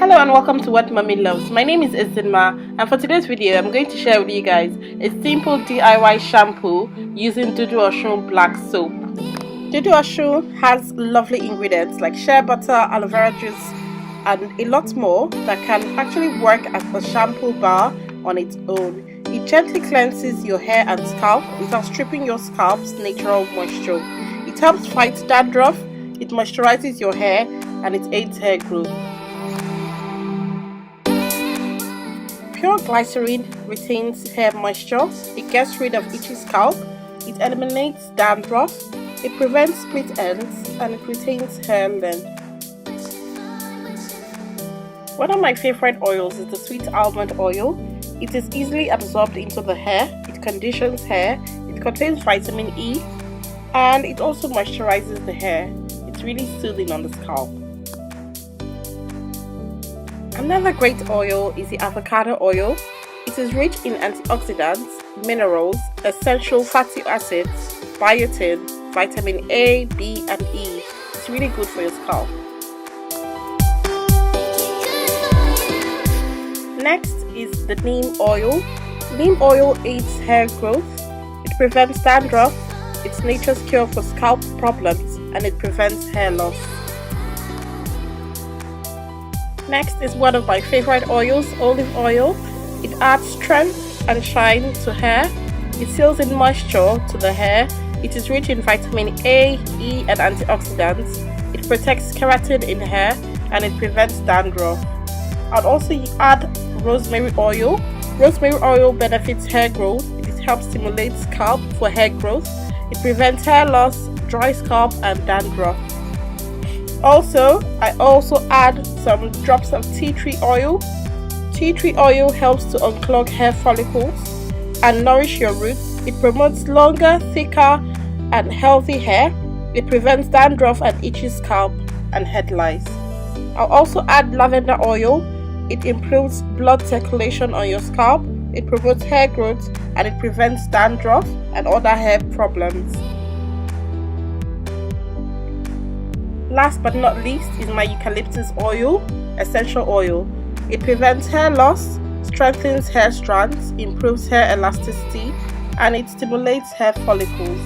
Hello and welcome to What Mommy Loves. My name is Isinma, and for today's video I'm going to share with you guys a simple DIY shampoo using Dudu Osun black soap. Dudu Osun has lovely ingredients like shea butter, aloe vera juice and a lot more that can actually work as a shampoo bar on its own. It gently cleanses your hair and scalp without stripping your scalp's natural moisture. It helps fight dandruff, it moisturizes your hair and it aids hair growth. Pure glycerin retains hair moisture, it gets rid of itchy scalp, it eliminates dandruff, it prevents split ends, and it retains hair length. One of my favorite oils is the sweet almond oil. It is easily absorbed into the hair, it conditions hair, it contains vitamin E, and it also moisturizes the hair. It's really soothing on the scalp. Another great oil is the avocado oil. It is rich in antioxidants, minerals, essential fatty acids, biotin, vitamin A, B and E. It's really good for your scalp. Next is the neem oil. Neem oil aids hair growth, it prevents dandruff, it's nature's cure for scalp problems, and it prevents hair loss. Next is one of my favorite oils, olive oil. It adds strength and shine to hair. It seals in moisture to the hair. It is rich in vitamin A, E and antioxidants. It protects keratin in hair and it prevents dandruff. I'd also add rosemary oil. Rosemary oil benefits hair growth. It helps stimulate scalp for hair growth. It prevents hair loss, dry scalp and dandruff. I also add some drops of tea tree oil. Tea tree oil helps to unclog hair follicles and nourish your roots. It promotes longer, thicker and healthy hair. It prevents dandruff and itchy scalp and head lice. I'll also add lavender oil. It improves blood circulation on your scalp. It promotes hair growth and it prevents dandruff and other hair problems. Last but not least is my eucalyptus oil, essential oil. It prevents hair loss, strengthens hair strands, improves hair elasticity, and it stimulates hair follicles.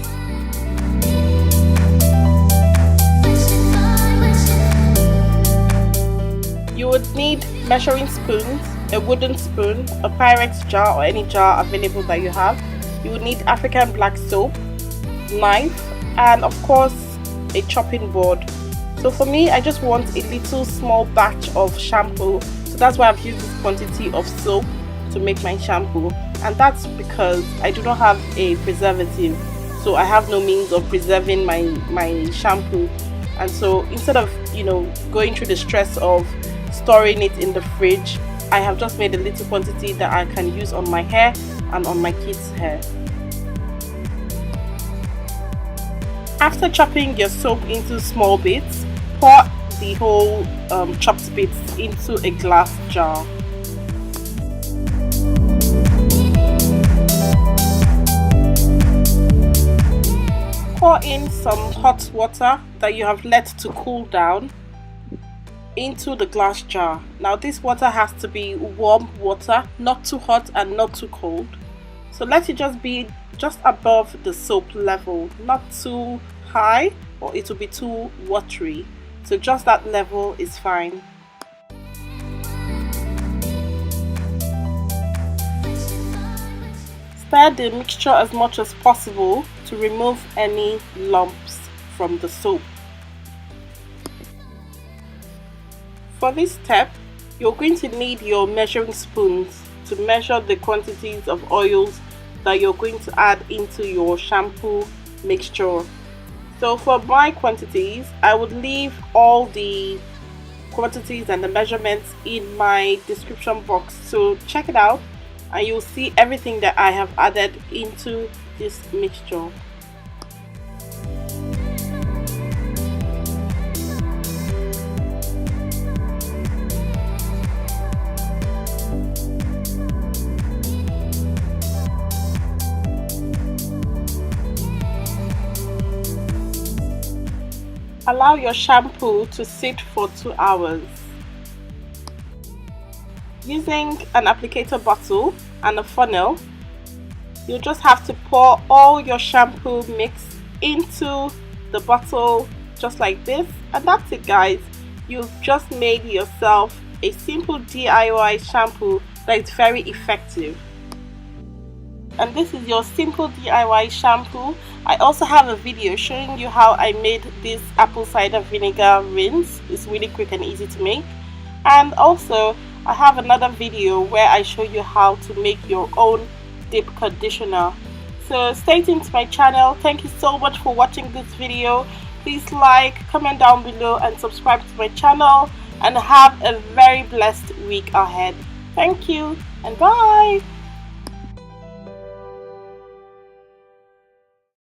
You would need measuring spoons, a wooden spoon, a Pyrex jar or any jar available that you have. You would need African black soap, knife, and of course a chopping board. So for me, I just want a little small batch of shampoo, so that's why I've used this quantity of soap to make my shampoo, and that's because I do not have a preservative, so I have no means of preserving my shampoo. And so instead of going through the stress of storing it in the fridge, I have just made a little quantity that I can use on my hair and on my kids' hair. After chopping your soap into small bits, pour the whole chopped bits into a glass jar. Pour in some hot water that you have let to cool down into the glass jar. Now this water has to be warm water, not too hot and not too cold. So let it just be just above the soap level, not too high or it will be too watery. So just that level is fine. Stir the mixture as much as possible to remove any lumps from the soap. For this step, you're going to need your measuring spoons to measure the quantities of oils that you're going to add into your shampoo mixture. So for my quantities, I would leave all the quantities and the measurements in my description box, so check it out and you'll see everything that I have added into this mixture. Allow your shampoo to sit for 2 hours. Using an applicator bottle and a funnel, you just have to pour all your shampoo mix into the bottle just like this, and that's it, guys. You've just made yourself a simple DIY shampoo that is very effective. And this is your simple DIY shampoo. I also have a video showing you how I made this apple cider vinegar rinse. It's really quick and easy to make. And also I have another video where I show you how to make your own deep conditioner. So stay tuned to my channel. Thank you so much for watching this video. Please like, comment down below and subscribe to my channel, and have a very blessed week ahead. Thank you and bye.